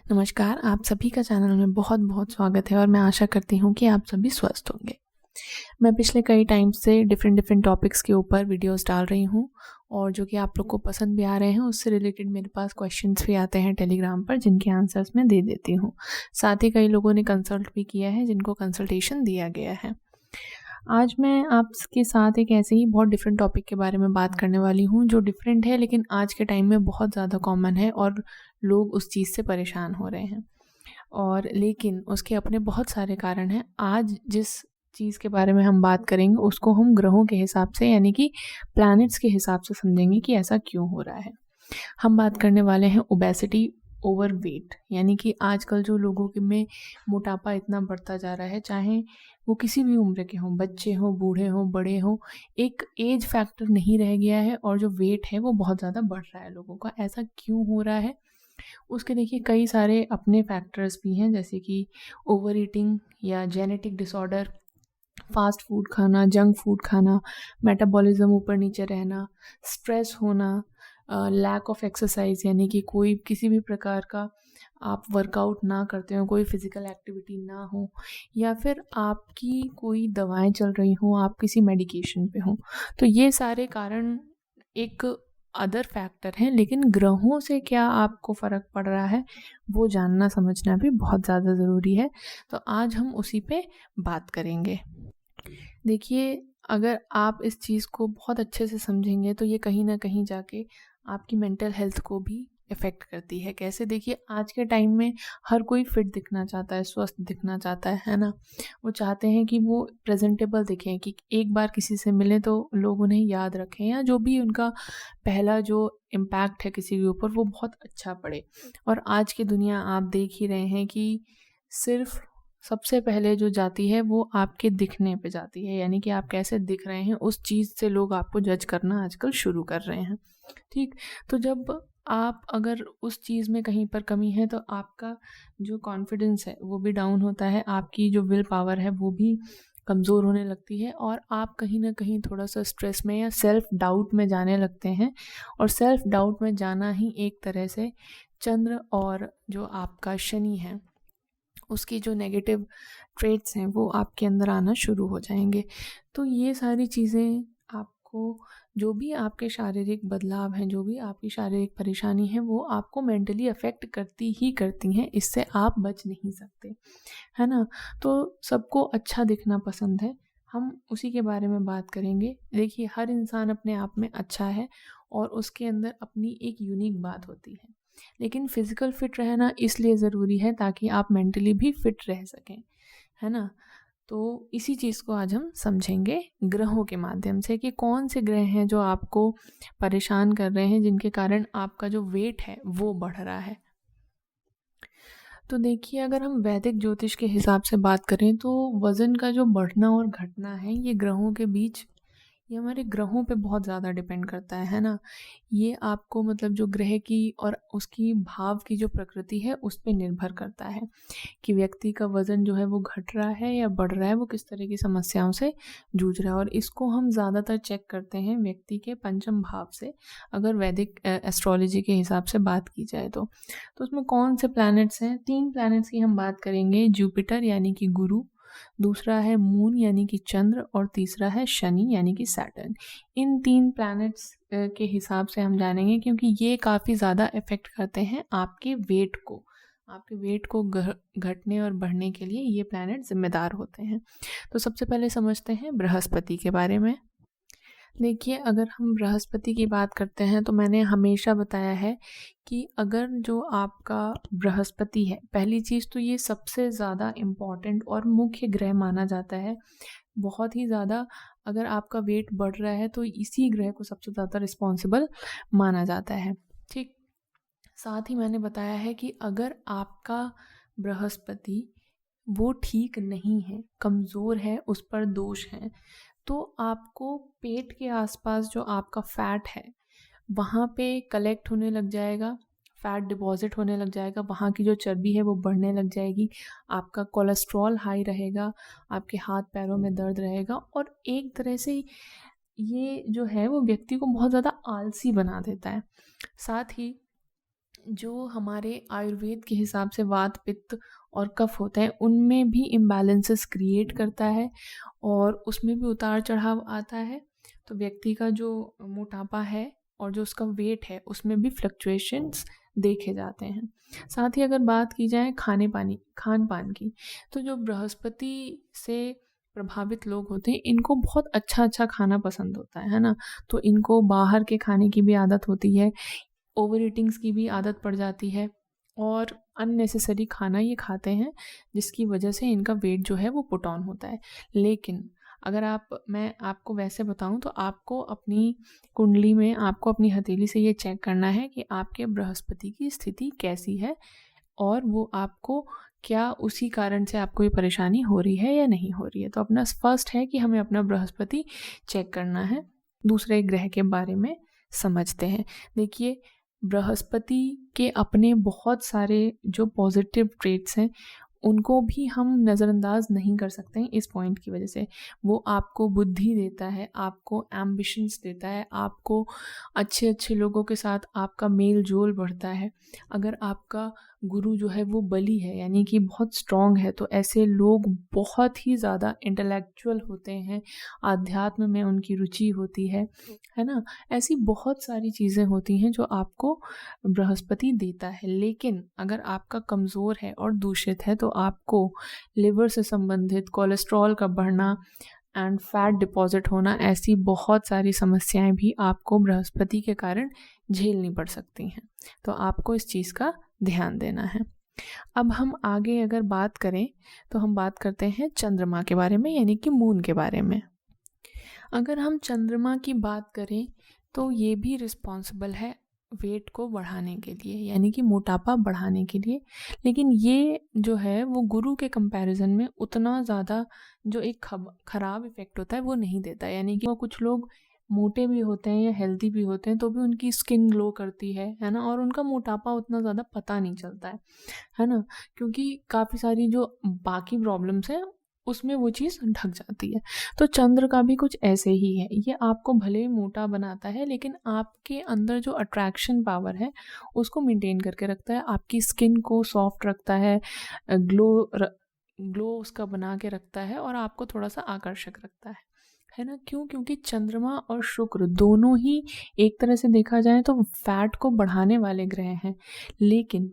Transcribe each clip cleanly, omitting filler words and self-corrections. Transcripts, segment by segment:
नमस्कार, आप सभी का चैनल में बहुत-बहुत स्वागत है और मैं आशा करती हूँ कि आप सभी स्वस्थ होंगे। मैं पिछले कई टाइम से डिफरेंट टॉपिक्स के ऊपर वीडियोस डाल रही हूँ और जो कि आप लोग को पसंद भी आ रहे हैं, उससे रिलेटेड मेरे पास क्वेश्चंस भी आते हैं टेलीग्राम पर, जिनके आंसर्स मैं दे देती हूँ। साथ ही कई लोगों ने कंसल्ट भी किया है, जिनको कंसल्टेशन दिया गया है। आज मैं आपके साथ एक ऐसे ही बहुत डिफरेंट टॉपिक के बारे में बात करने वाली हूँ, जो डिफरेंट है लेकिन आज के टाइम में बहुत ज़्यादा कॉमन है और लोग उस चीज़ से परेशान हो रहे हैं। और लेकिन उसके अपने बहुत सारे कारण हैं। आज जिस चीज़ के बारे में हम बात करेंगे, उसको हम ग्रहों के हिसाब से यानी कि प्लैनेट्स के हिसाब से समझेंगे कि ऐसा क्यों हो रहा है। हम बात करने वाले हैं ओबेसिटी, ओवरवेट, यानी कि आजकल जो लोगों के में मोटापा इतना बढ़ता जा रहा है, चाहे वो किसी भी उम्र के हों, बच्चे हों, बूढ़े हों, बड़े हों, एक एज फैक्टर नहीं रह गया है और जो वेट है वो बहुत ज़्यादा बढ़ रहा है लोगों का। ऐसा क्यों हो रहा है? उसके देखिए कई सारे अपने फैक्टर्स भी हैं, जैसे कि ओवर ईटिंग या जेनेटिक डिसऑर्डर, फास्ट फूड खाना, जंक फूड खाना, मेटाबॉलिज्म ऊपर नीचे रहना, स्ट्रेस होना, लैक ऑफ एक्सरसाइज यानी कि कोई किसी भी प्रकार का आप वर्कआउट ना करते हो, कोई फिजिकल एक्टिविटी ना हो, या फिर आपकी कोई दवाएं चल रही हों, आप किसी मेडिकेशन पे हो, तो ये सारे कारण एक अदर फैक्टर हैं। लेकिन ग्रहों से क्या आपको फ़र्क पड़ रहा है, वो जानना समझना भी बहुत ज़्यादा ज़रूरी है। तो आज हम उसी पे बात करेंगे। देखिए, अगर आप इस चीज़ को बहुत अच्छे से समझेंगे तो ये कहीं न कहीं जाके आपकी मेंटल हेल्थ को भी इफ़ेक्ट करती है। कैसे? देखिए, आज के टाइम में हर कोई फिट दिखना चाहता है, स्वस्थ दिखना चाहता है ना? वो चाहते हैं कि वो प्रेज़ेंटेबल दिखें, कि एक बार किसी से मिलें तो लोग उन्हें याद रखें, या जो भी उनका पहला जो इम्पैक्ट है किसी के ऊपर, वो बहुत अच्छा पड़े। और आज की दुनिया आप देख ही रहे हैं कि सिर्फ़ सबसे पहले जो जाती है वो आपके दिखने पे जाती है, यानी कि आप कैसे दिख रहे हैं, उस चीज़ से लोग आपको जज करना आजकल शुरू कर रहे हैं। ठीक? तो जब आप अगर उस चीज़ में कहीं पर कमी है, तो आपका जो कॉन्फिडेंस है वो भी डाउन होता है, आपकी जो विल पावर है वो भी कमज़ोर होने लगती है और आप कहीं न कहीं थोड़ा-सा स्ट्रेस में या सेल्फ डाउट में जाने लगते हैं। और सेल्फ डाउट में जाना ही एक तरह से चंद्र और जो आपका शनि है, उसकी जो नेगेटिव ट्रेट्स हैं वो आपके अंदर आना शुरू हो जाएँगे। तो ये सारी चीज़ें आपको, जो भी आपके शारीरिक बदलाव हैं, जो भी आपकी शारीरिक परेशानी है, वो आपको मेंटली अफ़ेक्ट करती ही करती हैं, इससे आप बच नहीं सकते, है ना? तो सबको अच्छा दिखना पसंद है, हम उसी के बारे में बात करेंगे। देखिए, हर इंसान अपने आप में अच्छा है और उसके अंदर अपनी एक यूनिक बात होती है। लेकिन फिज़िकल फ़िट रहना इसलिए ज़रूरी है ताकि आप मेंटली भी फ़िट रह सकें, है ना? तो इसी चीज़ को आज हम समझेंगे ग्रहों के माध्यम से, कि कौन से ग्रह हैं जो आपको परेशान कर रहे हैं, जिनके कारण आपका जो वेट है वो बढ़ रहा है। तो देखिए, अगर हम वैदिक ज्योतिष के हिसाब से बात करें तो वज़न का जो बढ़ना और घटना है, ये ग्रहों के बीच, ये हमारे ग्रहों पे बहुत ज़्यादा डिपेंड करता है ना? ये आपको मतलब जो ग्रह की और उसकी भाव की जो प्रकृति है, उस पे निर्भर करता है कि व्यक्ति का वज़न जो है वो घट रहा है या बढ़ रहा है, वो किस तरह की समस्याओं से जूझ रहा है। और इसको हम ज़्यादातर चेक करते हैं व्यक्ति के पंचम भाव से, अगर वैदिक एस्ट्रोलॉजी के हिसाब से बात की जाए तो। तो उसमें कौन से प्लैनेट्स हैं? 3 प्लैनेट्स की हम बात करेंगे, जुपिटर यानी कि गुरु, दूसरा है मून यानी कि चंद्र, और तीसरा है शनि यानी कि सैटर्न। इन 3 प्लैनेट्स के हिसाब से हम जानेंगे, क्योंकि ये काफ़ी ज़्यादा इफ़ेक्ट करते हैं आपके वेट को। आपके वेट को घटने और बढ़ने के लिए ये प्लैनेट ज़िम्मेदार होते हैं। तो सबसे पहले समझते हैं बृहस्पति के बारे में। देखिए, अगर हम बृहस्पति की बात करते हैं तो मैंने हमेशा बताया है कि अगर जो आपका बृहस्पति है, पहली चीज़ तो ये सबसे ज़्यादा इम्पॉर्टेंट और मुख्य ग्रह माना जाता है। बहुत ही ज़्यादा, अगर आपका वेट बढ़ रहा है तो इसी ग्रह को सबसे ज़्यादा रिस्पॉन्सिबल माना जाता है। ठीक? साथ ही मैंने बताया है कि अगर आपका बृहस्पति वो ठीक नहीं है, कमज़ोर है, उस पर दोष है, तो आपको पेट के आसपास जो आपका फैट है, वहाँ पे कलेक्ट होने लग जाएगा, फैट डिपॉज़िट होने लग जाएगा, वहाँ की जो चर्बी है वो बढ़ने लग जाएगी, आपका कोलेस्ट्रॉल हाई रहेगा, आपके हाथ-पैरों में दर्द रहेगा, और एक तरह से ये जो है वो व्यक्ति को बहुत ज़्यादा आलसी बना देता है। साथ ही जो हमारे आयुर्वेद के हिसाब से वात पित्त और कफ होते हैं उनमें भी इम्बैलेंसेस क्रिएट करता है और उसमें भी उतार चढ़ाव आता है। तो व्यक्ति का जो मोटापा है और जो उसका वेट है उसमें भी फ्लक्चुएशंस देखे जाते हैं। साथ ही अगर बात की जाए खान पान की, तो जो बृहस्पति से प्रभावित लोग होते हैं इनको बहुत अच्छा अच्छा खाना पसंद होता है ना। तो इनको बाहर के खाने की भी आदत होती है, ओवर ईटिंग्स की भी आदत पड़ जाती है और अननेसेसरी खाना ये खाते हैं जिसकी वजह से इनका वेट जो है वो पुट ऑन होता है। लेकिन अगर मैं आपको वैसे बताऊं तो आपको अपनी कुंडली में, आपको अपनी हथेली से ये चेक करना है कि आपके बृहस्पति की स्थिति कैसी है और वो आपको क्या उसी कारण से आपको ये परेशानी हो रही है या नहीं हो रही है। तो अपना फर्स्ट है कि हमें अपना बृहस्पति चेक करना है। दूसरे ग्रह के बारे में समझते हैं। देखिए, बृहस्पति के अपने बहुत सारे जो पॉजिटिव ट्रेट्स हैं उनको भी हम नज़रअंदाज नहीं कर सकते हैं इस पॉइंट की वजह से। वो आपको बुद्धि देता है, आपको एम्बिशंस देता है, आपको अच्छे अच्छे लोगों के साथ आपका मेल जोल बढ़ता है। अगर आपका गुरु जो है वो बली है यानी कि बहुत स्ट्रांग है, तो ऐसे लोग बहुत ही ज़्यादा इंटेलेक्चुअल होते हैं, आध्यात्म में उनकी रुचि होती है ना। ऐसी बहुत सारी चीज़ें होती हैं जो आपको बृहस्पति देता है। लेकिन अगर आपका कमज़ोर है और दूषित है तो आपको लिवर से संबंधित कोलेस्ट्रॉल का बढ़ना एंड फैट डिपॉजिट होना, ऐसी बहुत सारी समस्याएं भी आपको बृहस्पति के कारण झेलनी पड़ सकती हैं। तो आपको इस चीज़ का ध्यान देना है। अब हम आगे अगर बात करें तो हम बात करते हैं चंद्रमा के बारे में, यानी कि मून के बारे में। अगर हम चंद्रमा की बात करें तो ये भी रिस्पॉन्सिबल है वेट को बढ़ाने के लिए, यानी कि मोटापा बढ़ाने के लिए। लेकिन ये जो है वो गुरु के कंपैरिजन में उतना ज़्यादा जो एक खराब इफेक्ट होता है वो नहीं देता। यानी कि वो कुछ लोग मोटे भी होते हैं या हेल्दी भी होते हैं तो भी उनकी स्किन ग्लो करती है ना, और उनका मोटापा उतना ज़्यादा पता नहीं चलता है ना, क्योंकि काफ़ी सारी जो बाकी प्रॉब्लम्स हैं उसमें वो चीज़ ढक जाती है। तो चंद्र का भी कुछ ऐसे ही है, ये आपको भले ही मोटा बनाता है लेकिन आपके अंदर जो अट्रैक्शन पावर है उसको मेंटेन करके रखता है, आपकी स्किन को सॉफ्ट रखता है, ग्लो उसका बना के रखता है और आपको थोड़ा सा आकर्षक रखता है ना। क्यों? क्योंकि चंद्रमा और शुक्र दोनों ही एक तरह से देखा जाए तो फैट को बढ़ाने वाले ग्रह हैं। लेकिन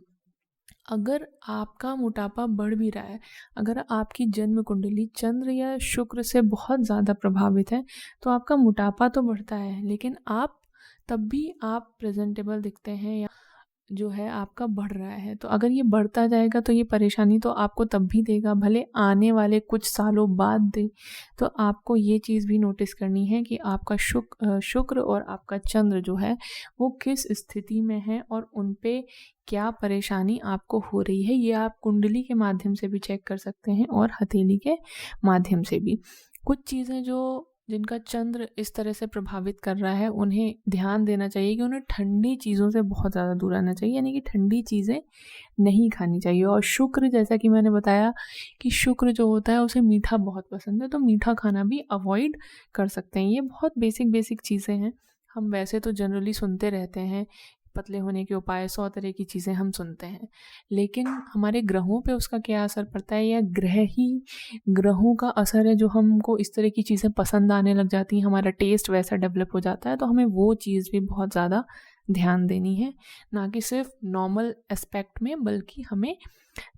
अगर आपका मोटापा बढ़ भी रहा है, अगर आपकी जन्म कुंडली चंद्र या शुक्र से बहुत ज़्यादा प्रभावित है तो आपका मोटापा तो बढ़ता है लेकिन तब भी आप प्रेजेंटेबल दिखते हैं या जो है आपका बढ़ रहा है। तो अगर ये बढ़ता जाएगा तो ये परेशानी तो आपको तब भी देगा, भले आने वाले कुछ सालों बाद दे। तो आपको ये चीज़ भी नोटिस करनी है कि आपका शुक्र और आपका चंद्र जो है वो किस स्थिति में है और उन पे क्या परेशानी आपको हो रही है। ये आप कुंडली के माध्यम से भी चेक कर सकते हैं और हथेली के माध्यम से भी। कुछ चीज़ें जिनका चंद्र इस तरह से प्रभावित कर रहा है उन्हें ध्यान देना चाहिए कि उन्हें ठंडी चीज़ों से बहुत ज़्यादा दूर रहना चाहिए, यानी कि ठंडी चीज़ें नहीं खानी चाहिए। और शुक्र, जैसा कि मैंने बताया कि शुक्र जो होता है उसे मीठा बहुत पसंद है, तो मीठा खाना भी अवॉइड कर सकते हैं। ये बहुत बेसिक चीज़ें हैं, हम वैसे तो जनरली सुनते रहते हैं पतले होने के उपाय, 100 तरह की चीज़ें हम सुनते हैं, लेकिन हमारे ग्रहों पे उसका क्या असर पड़ता है या ग्रहों का असर है जो हमको इस तरह की चीज़ें पसंद आने लग जाती हैं, हमारा टेस्ट वैसा डेवलप हो जाता है। तो हमें वो चीज़ भी बहुत ज़्यादा ध्यान देनी है, ना कि सिर्फ नॉर्मल एस्पेक्ट में बल्कि हमें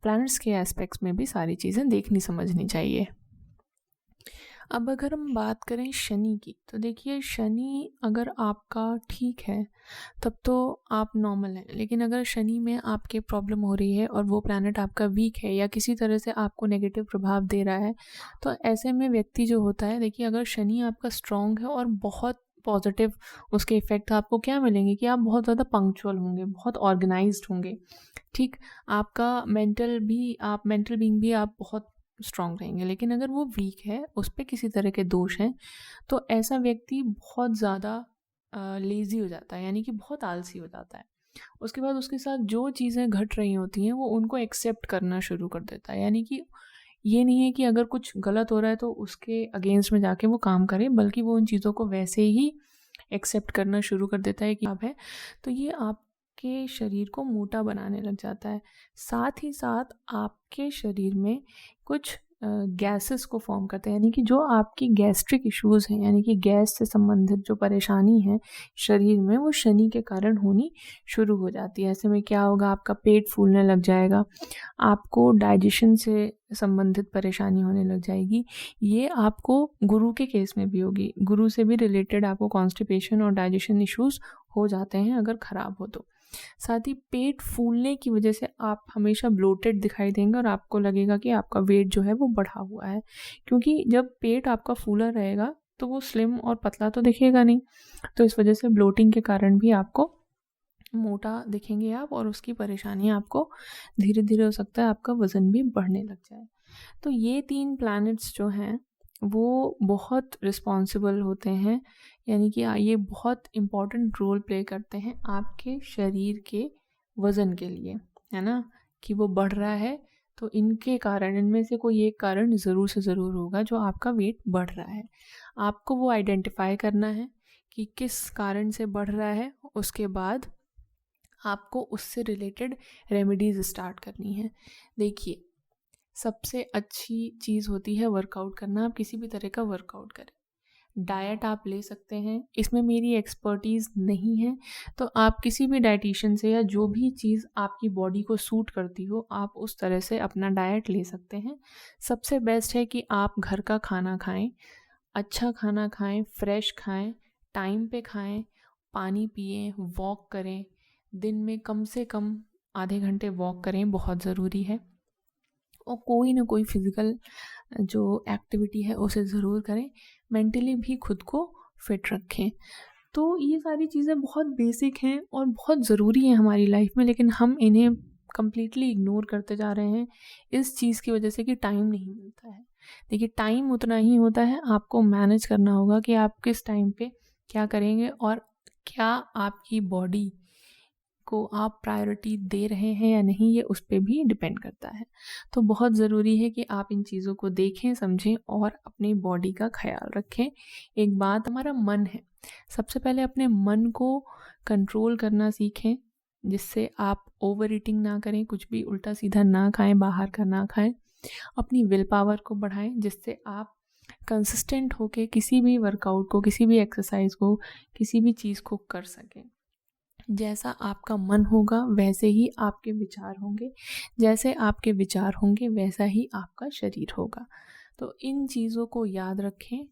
प्लैनेट्स के एस्पेक्ट्स में भी सारी चीज़ें देखनी समझनी चाहिए। अब अगर हम बात करें शनि की, तो देखिए शनि अगर आपका ठीक है तब तो आप नॉर्मल हैं, लेकिन अगर शनि में आपके प्रॉब्लम हो रही है और वो प्लैनेट आपका वीक है या किसी तरह से आपको नेगेटिव प्रभाव दे रहा है, तो ऐसे में व्यक्ति जो होता है, देखिए अगर शनि आपका स्ट्रॉन्ग है और बहुत पॉजिटिव उसके इफ़ेक्ट आपको क्या मिलेंगे कि आप बहुत ज़्यादा पंक्चुअल होंगे, बहुत ऑर्गेनाइज्ड होंगे, ठीक, आपका मेंटल बीइंग भी आप बहुत स्ट्रांग रहेंगे। लेकिन अगर वो वीक है, उस पर किसी तरह के दोष हैं, तो ऐसा व्यक्ति बहुत ज़्यादा लेज़ी हो जाता है, यानी कि बहुत आलसी हो जाता है। उसके बाद उसके साथ जो चीज़ें घट रही होती हैं वो उनको एक्सेप्ट करना शुरू कर देता है, यानी कि ये नहीं है कि अगर कुछ गलत हो रहा है तो उसके अगेंस्ट में जाके वो काम करे, बल्कि वो उन चीज़ों को वैसे ही एक्सेप्ट करना शुरू कर देता है कि आप है। तो ये आपके आपके शरीर को मोटा बनाने लग जाता है। साथ ही साथ आपके शरीर में कुछ गैसेस को फॉर्म करते हैं, यानी कि जो आपकी गैस्ट्रिक इश्यूज़ हैं, यानी कि गैस से संबंधित जो परेशानी है शरीर में, वो शनि के कारण होनी शुरू हो जाती है। ऐसे में क्या होगा, आपका पेट फूलने लग जाएगा, आपको डाइजेशन से संबंधित परेशानी होने लग जाएगी। ये आपको गुरु के केस में भी होगी, गुरु से भी रिलेटेड आपको कॉन्स्टिपेशन और डाइजेशन इश्यूज़ हो जाते हैं अगर ख़राब हो तो। साथ ही पेट फूलने की वजह से आप हमेशा ब्लोटेड दिखाई देंगे और आपको लगेगा कि आपका वेट जो है वो बढ़ा हुआ है, क्योंकि जब पेट आपका फूला रहेगा तो वो स्लिम और पतला तो दिखेगा नहीं, तो इस वजह से ब्लोटिंग के कारण भी आपको मोटा दिखेंगे आप, और उसकी परेशानी आपको धीरे धीरे हो सकता है आपका वज़न भी बढ़ने लग जाए। तो ये 3 प्लैनेट्स जो हैं वो बहुत रिस्पॉन्सिबल होते हैं, यानी कि ये बहुत इम्पॉर्टेंट रोल प्ले करते हैं आपके शरीर के वज़न के लिए, है ना, कि वो बढ़ रहा है तो इनके कारण, इनमें से कोई एक कारण ज़रूर से ज़रूर होगा जो आपका वेट बढ़ रहा है। आपको वो आइडेंटिफाई करना है कि किस कारण से बढ़ रहा है, उसके बाद आपको उससे रिलेटेड रेमेडीज़ स्टार्ट करनी है। देखिए, सबसे अच्छी चीज़ होती है वर्कआउट करना। आप किसी भी तरह का वर्कआउट करें, डाइट आप ले सकते हैं, इसमें मेरी एक्सपर्टीज़ नहीं है, तो आप किसी भी डाइटिशियन से या जो भी चीज़ आपकी बॉडी को सूट करती हो आप उस तरह से अपना डाइट ले सकते हैं। सबसे बेस्ट है कि आप घर का खाना खाएं, अच्छा खाना खाएं, फ्रेश खाएं, टाइम पे खाएं, पानी पिएं, वॉक करें, दिन में कम से कम आधे घंटे वॉक करें, बहुत ज़रूरी है, और कोई ना कोई फिज़िकल जो एक्टिविटी है उसे ज़रूर करें। मेंटली भी खुद को फिट रखें। तो ये सारी चीज़ें बहुत बेसिक हैं और बहुत ज़रूरी हैं हमारी लाइफ में, लेकिन हम इन्हें कम्प्लीटली इग्नोर करते जा रहे हैं इस चीज़ की वजह से कि टाइम नहीं मिलता है। देखिए, टाइम उतना ही होता है, आपको मैनेज करना होगा कि आप किस टाइम पे क्या करेंगे और क्या आपकी बॉडी को आप प्रायोरिटी दे रहे हैं या नहीं, ये उस पर भी डिपेंड करता है। तो बहुत ज़रूरी है कि आप इन चीज़ों को देखें, समझें और अपनी बॉडी का ख्याल रखें। एक बात, हमारा मन है, सबसे पहले अपने मन को कंट्रोल करना सीखें, जिससे आप ओवर ईटिंग ना करें, कुछ भी उल्टा सीधा ना खाएं, बाहर का ना खाएं। अपनी विल पावर को बढ़ाएं, जिससे आप कंसिस्टेंट होके किसी भी वर्कआउट को, किसी भी एक्सरसाइज को, किसी भी चीज़ को कर सकें। जैसा आपका मन होगा वैसे ही आपके विचार होंगे, जैसे आपके विचार होंगे वैसा ही आपका शरीर होगा। तो इन चीज़ों को याद रखें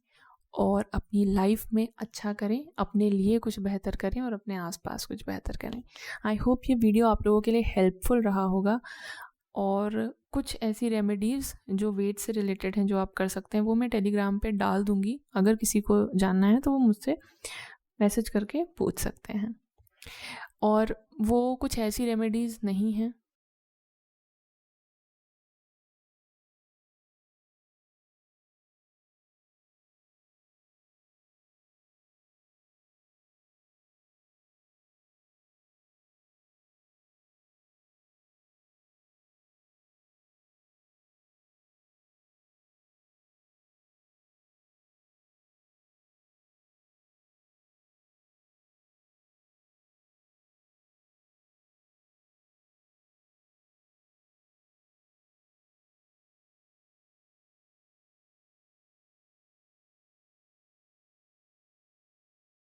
और अपनी लाइफ में अच्छा करें, अपने लिए कुछ बेहतर करें और अपने आसपास कुछ बेहतर करें। आई होप ये वीडियो आप लोगों के लिए हेल्पफुल रहा होगा, और कुछ ऐसी रेमेडीज़ जो वेट से रिलेटेड हैं जो आप कर सकते हैं वो मैं टेलीग्राम पे डाल दूँगी। अगर किसी को जानना है तो वो मुझसे मैसेज करके पूछ सकते हैं। और वो कुछ ऐसी रेमेडीज़ नहीं हैं